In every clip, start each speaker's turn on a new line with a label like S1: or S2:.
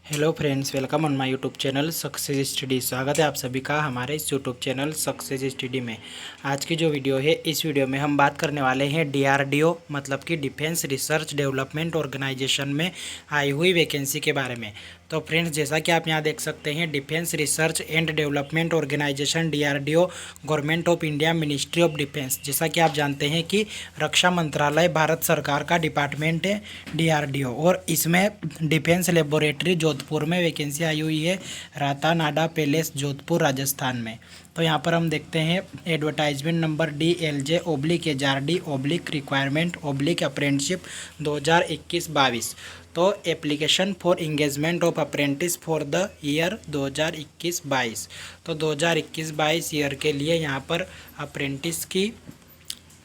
S1: Hello friends, welcome on my YouTube channel success study. स्वागत है आप सभी का हमारे इस यूट्यूब चैनल सक्सेस स्टडी में। आज की जो वीडियो है, इस वीडियो में हम बात करने वाले हैं डीआरडीओ मतलब कि डिफेंस रिसर्च डेवलपमेंट ऑर्गेनाइजेशन में आई हुई वैकेंसी के बारे में। तो फ्रेंड्स, जैसा कि आप यहाँ देख सकते हैं, defence research and development organisation DRDO government of India ministry of defence. जैसा कि आप जानते हैं कि रक्षा मंत्रालय भारत सरकार का डिपार्टमेंट है डीआरडीओ, और इसमें डिफेंस लेबोरेटरी जोधपुर में वैकेंसी आई हुई है, राता नाडा पैलेस जोधपुर राजस्थान में। तो यहाँ पर हम देखते हैं एडवर्टाइजमेंट नंबर DLJ/ARD/रिक्वायरमेंट/अप्रेंटिसशिप 2021-22। तो application for engagement of apprentice for the year 2021-22। तो 2021-22 ईयर के लिए यहाँ पर अप्रेंटिस की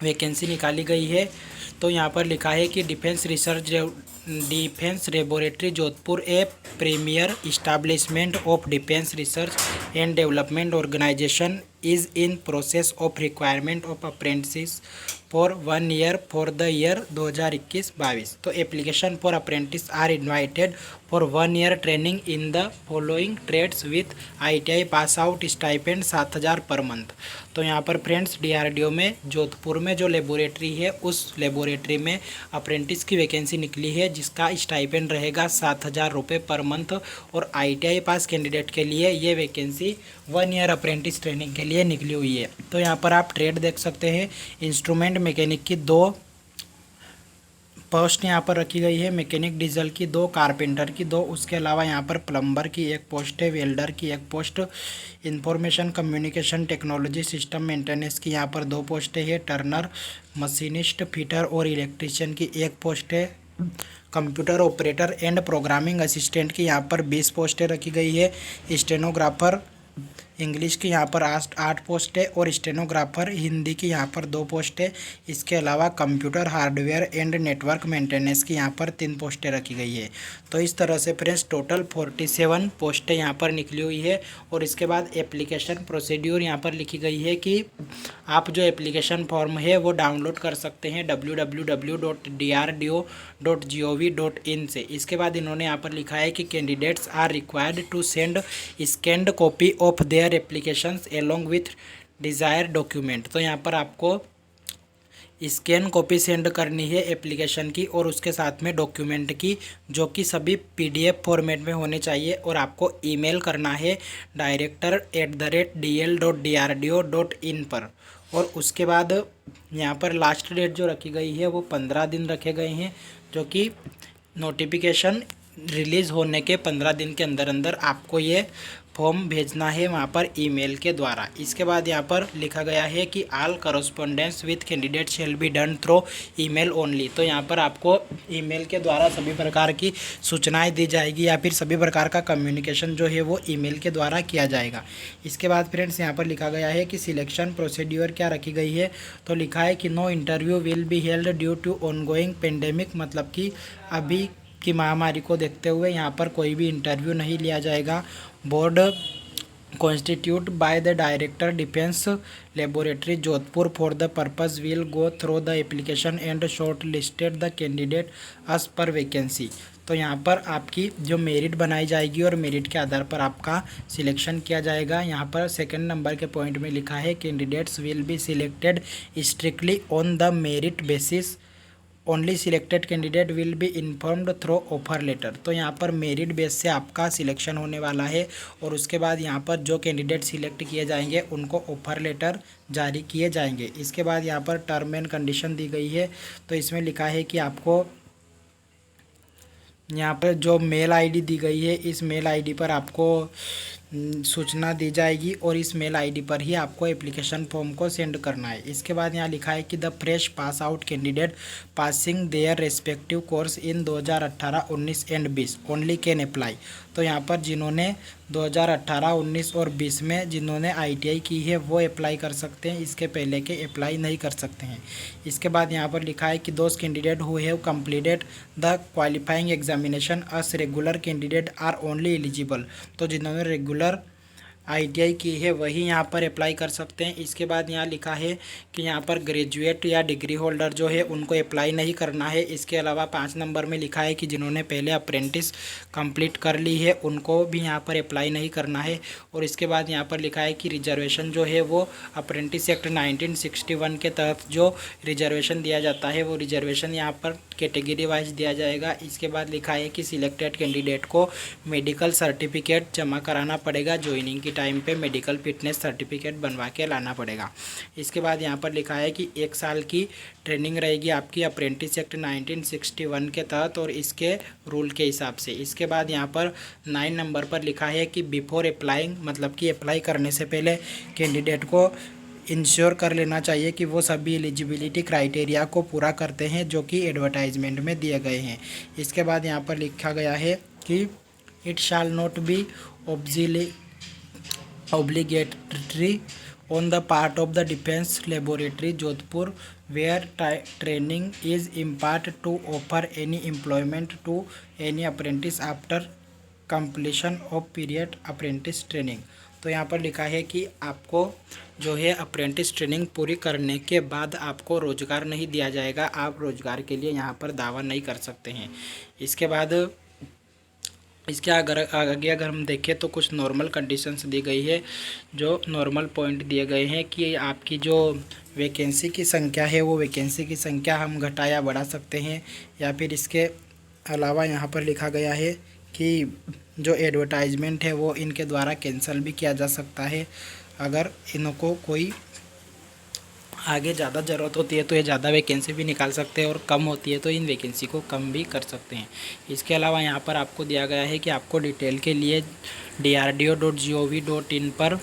S1: वैकेंसी निकाली गई है। तो यहाँ पर लिखा है कि defence laboratory Jodhpur a premier establishment of defence research and development organisation is in process of requirement of apprentice for 1 year for the year 2021-22। तो application for apprentice are invited for 1 year training in the following trades with ITI pass out stipend 7,000 per month. तो यहाँ पर friends, DRDO में जोधपुर में जो laboratory है, उस laboratory में अप्रेंटिस की वैकेंसी निकली है, जिसका स्टाइपेंड रहेगा 7,000 रुपये पर मंथ। और ITI पास कैंडिडेट के लिए ये वैकेंसी 1 ईयर अप्रेंटिस ट्रेनिंग के लिए निकली हुई है। तो यहाँ पर आप ट्रेड देख सकते हैं, इंस्ट्रूमेंट मैकेनिक की 2 पोस्ट यहाँ पर रखी गई है, मैकेनिक डीजल की 2, कारपेंटर की 2, उसके अलावा यहाँ पर प्लम्बर की 1 पोस्ट है, वेल्डर की 1 post, information communication technology system maintenance की यहाँ पर 2 पोस्टें हैं, टर्नर, मशीनिस्ट, फिटर और इलेक्ट्रीशियन की 1 पोस्ट है, computer operator and programming assistant की यहाँ पर 20 पोस्टें रखी गई है, स्टेनोग्राफर इंग्लिश की यहाँ पर 8 पोस्ट है, और स्टेनोग्राफर हिंदी की यहाँ पर 2 पोस्ट है। इसके अलावा computer hardware and network maintenance की यहाँ पर 3 पोस्टें रखी गई है। तो इस तरह से फ्रेंड्स टोटल 47 पोस्टें यहाँ पर निकली हुई है। और इसके बाद एप्लीकेशन प्रोसीड्यूर यहाँ पर लिखी गई है कि आप जो एप्लीकेशन फॉर्म है वो डाउनलोड कर सकते हैं www.drdo.gov.in से। इसके बाद इन्होंने यहाँ पर लिखा है कि candidates are required to send scanned copy of their applications along with desire document. तो यहाँ पर आपको स्कैन कॉपी सेंड करनी है एप्लीकेशन की, और उसके साथ में डॉक्यूमेंट की, जो कि सभी PDF फॉर्मेट में होने चाहिए। और आपको ईमेल करना है director@dl.drdo.in पर। और उसके बाद यहाँ पर लास्ट डेट जो रखी गई है वो 15 दिन रखे गए हैं, जो कि नोटिफिकेशन रिलीज़ होने के 15 दिन के अंदर अंदर आपको ये फॉर्म भेजना है वहाँ पर ईमेल के द्वारा। इसके बाद यहाँ पर लिखा गया है कि all correspondence with candidate shall be done through email only. तो यहाँ पर आपको ईमेल के द्वारा सभी प्रकार की सूचनाएं दी जाएगी, या फिर सभी प्रकार का कम्युनिकेशन जो है वो ईमेल के द्वारा किया जाएगा। इसके बाद फ्रेंड्स, यहाँ पर लिखा गया है कि सिलेक्शन प्रोसीड्यूर क्या रखी गई है। तो लिखा है कि no interview will be held due to ongoing pandemic, मतलब कि अभी की महामारी को देखते हुए यहाँ पर कोई भी इंटरव्यू नहीं लिया जाएगा। Board constitute by the director defence laboratory Jodhpur for the purpose will go through the application and short listed the candidate as per vacancy. तो यहाँ पर आपकी जो मेरिट बनाई जाएगी और मेरिट के आधार पर आपका सिलेक्शन किया जाएगा। यहाँ पर 2nd नंबर के पॉइंट में लिखा है candidates will be selected strictly on the merit basis, only selected candidate will be informed through offer letter. तो यहाँ पर मेरिट बेस से आपका सिलेक्शन होने वाला है, और उसके बाद यहाँ पर जो कैंडिडेट सिलेक्ट किए जाएंगे उनको ऑफर लेटर जारी किए जाएंगे। इसके बाद यहाँ पर टर्म एंड कंडीशन दी गई है। तो इसमें लिखा है कि आपको यहाँ पर जो मेल आईडी दी गई है, इस मेल आईडी पर आपको सूचना दी जाएगी, और इस मेल आईडी पर ही आपको एप्लीकेशन फॉर्म को सेंड करना है। इसके बाद यहाँ लिखा है कि the fresh pass out candidate passing their respective course in 2018, 19 and 20 only can apply. तो यहाँ पर जिन्होंने 2018, 19 और 20 में जिन्होंने ITI की है वो अप्लाई कर सकते हैं, इसके पहले के अप्लाई नहीं कर सकते हैं। इसके बाद यहाँ पर लिखा है कि those candidate who have completed the qualifying examination as regular candidate are only eligible. तो जिन्होंने रेगुलर आईटीआई की है वही यहाँ पर अप्लाई कर सकते हैं। इसके बाद यहाँ लिखा है कि यहाँ पर ग्रेजुएट या डिग्री होल्डर जो है उनको अप्लाई नहीं करना है। इसके अलावा 5 नंबर में लिखा है कि जिन्होंने पहले अप्रेंटिस कंप्लीट कर ली है उनको भी यहाँ पर अप्लाई नहीं करना है। और इसके बाद यहाँ पर लिखा है कि रिजर्वेशन जो है वो अप्रेंटिस एक्ट 1961 के तहत जो रिजर्वेशन दिया जाता है वो रिजर्वेशन यहाँ पर कैटेगरी वाइज दिया जाएगा। इसके बाद लिखा है कि सिलेक्टेड कैंडिडेट को मेडिकल सर्टिफिकेट जमा कराना पड़ेगा। ज्वाइनिंग के टाइम पे मेडिकल फिटनेस सर्टिफिकेट बनवा के लाना पड़ेगा। इसके बाद यहाँ पर लिखा है कि 1 साल की ट्रेनिंग रहेगी आपकी अप्रेंटिस एक्ट 1961 के तहत और इसके रूल के हिसाब से। इसके बाद यहाँ पर 9 नंबर पर लिखा है कि बिफोर अप्लाइंग, मतलब कि अप्लाई करने से पहले कैंडिडेट को इंश्योर कर लेना चाहिए कि वो सभी एलिजिबिलिटी क्राइटेरिया को पूरा करते हैं जो कि एडवर्टाइजमेंट में दिए गए हैं। इसके बाद यहाँ पर लिखा गया है कि it shall not be obligatory on the part of the Defence Laboratory Jodhpur where training is imparted to offer any employment to any apprentice after completion of period apprentice training। तो यहाँ पर लिखा है कि आपको जो है अप्रेंटिस ट्रेनिंग पूरी करने के बाद आपको रोज़गार नहीं दिया जाएगा, आप रोज़गार के लिए यहाँ पर दावा नहीं कर सकते हैं। इसके बाद इसके आगे अगर हम देखें तो कुछ नॉर्मल कंडीशंस दी गई है। जो नॉर्मल पॉइंट दिए गए हैं कि आपकी जो वैकेंसी की संख्या है वो वैकेंसी की संख्या हम घटा या बढ़ा सकते हैं, या फिर इसके अलावा यहाँ पर लिखा गया है कि जो एडवर्टाइजमेंट है वो इनके द्वारा कैंसिल भी किया जा सकता है। अगर इनको कोई आगे ज़्यादा ज़रूरत होती है तो ये ज़्यादा वैकेंसी भी निकाल सकते हैं और कम होती है तो इन वैकेंसी को कम भी कर सकते हैं। इसके अलावा यहाँ पर आपको दिया गया है कि आपको डिटेल के लिए drdo.gov.in पर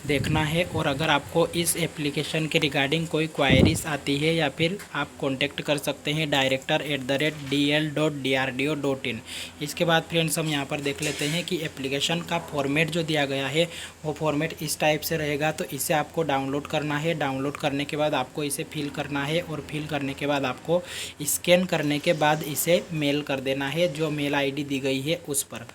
S1: देखना है। और अगर आपको इस एप्लीकेशन के रिगार्डिंग कोई क्वायरीज आती है या फिर आप कांटेक्ट कर सकते हैं director@dl.drdo.in। इसके बाद फ्रेंड्स हम यहाँ पर देख लेते हैं कि एप्लीकेशन का फॉर्मेट जो दिया गया है वो फॉर्मेट इस टाइप से रहेगा। तो इसे आपको डाउनलोड करना है। डाउनलोड करने के बाद आपको इसे फिल करना है और फिल करने के बाद आपको स्कैन करने के बाद इसे मेल कर देना है जो मेल ID दी गई है उस पर।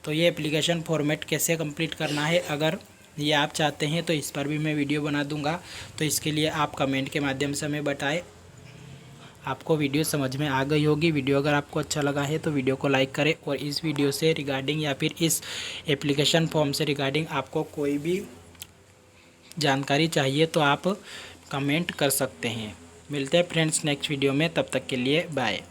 S1: तो ये एप्लीकेशन फॉर्मेट कैसे कंप्लीट करना है अगर ये आप चाहते हैं तो इस पर भी मैं वीडियो बना दूंगा। तो इसके लिए आप कमेंट के माध्यम से हमें बताएं। आपको वीडियो समझ में आ गई होगी। वीडियो अगर आपको अच्छा लगा है तो वीडियो को लाइक करें और इस वीडियो से रिगार्डिंग या फिर इस एप्लीकेशन फॉर्म से रिगार्डिंग आपको कोई भी जानकारी चाहिए तो आप कमेंट कर सकते हैं। मिलते हैं फ्रेंड्स नेक्स्ट वीडियो में, तब तक के लिए बाय।